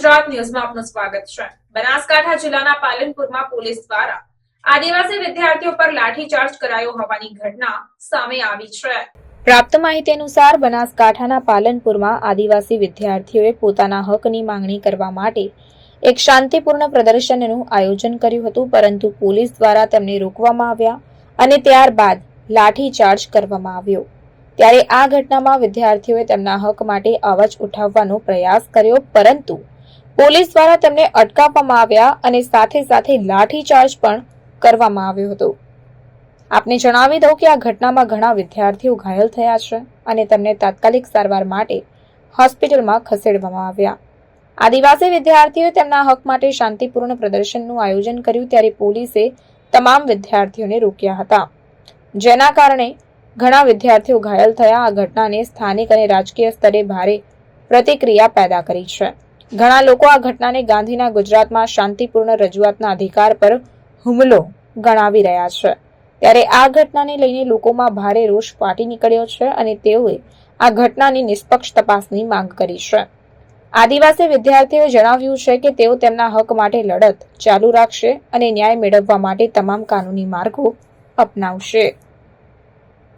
ગુજરાત ન્યૂઝમાં આપનું સ્વાગત છે। બનાસકાંઠા જિલ્લાના પાલનપુરમાં પોલીસ દ્વારા આદિવાસી વિદ્યાર્થીઓ પર લાઠીચાર્જ કરાયો હોવાની ઘટના સામે આવી છે। પ્રાપ્ત માહિતી અનુસાર બનાસકાંઠાના પાલનપુરમાં આદિવાસી વિદ્યાર્થીઓએ પોતાના હકની માંગણી કરવા માટે એક શાંતિપૂર્ણ પ્રદર્શનનું આયોજન કર્યું હતું, પરંતુ પોલીસ દ્વારા તેમને રોકવામાં આવ્યા અને ત્યારબાદ લાઠીચાર્જ કરવામાં આવ્યો। ત્યારે આ ઘટનામાં વિદ્યાર્થીઓએ તેમના હક માટે અવાજ ઉઠાવવાનો પ્રયાસ કર્યો, પરંતુ પોલીસ દ્વારા તેમને અટકાવવામાં આવ્યા અને સાથે સાથે લાઠીચાર્જ પણ કરવામાં આવ્યો હતો। આપને જણાવી દઉં કે આ ઘટનામાં ઘણા વિદ્યાર્થીઓ ઘાયલ થયા છે અને તેમને તાત્કાલિક સારવાર માટે હોસ્પિટલમાં ખસેડવામાં આવ્યા। આદિવાસી વિદ્યાર્થીઓએ તેમના હક માટે શાંતિપૂર્ણ પ્રદર્શનનું આયોજન કર્યું, ત્યારે પોલીસે તમામ વિદ્યાર્થીઓને રોક્યા હતા, જેના કારણે ઘણા વિદ્યાર્થીઓ ઘાયલ થયા। આ ઘટનાને સ્થાનિક અને રાજકીય સ્તરે ભારે પ્રતિક્રિયા પેદા કરી છે। ઘણા લોકો આ ઘટનાને ગાંધીના ગુજરાતમાં શાંતિપૂર્ણ રજૂઆતના અધિકાર પર હુમલો ગણાવી રહ્યા છે। ત્યારે આ ઘટનાને લઈને લોકોમાં ભારે રોષ ફાટી નીકળ્યો છે અને તેઓએ આ ઘટનાની નિષ્પક્ષ તપાસની માંગ કરી છે। આદિવાસી વિદ્યાર્થીઓએ જણાવ્યું છે કે તેઓ તેમના હક માટે લડત ચાલુ રાખશે અને ન્યાય મેળવવા માટે તમામ કાનૂની માર્ગો અપનાવશે।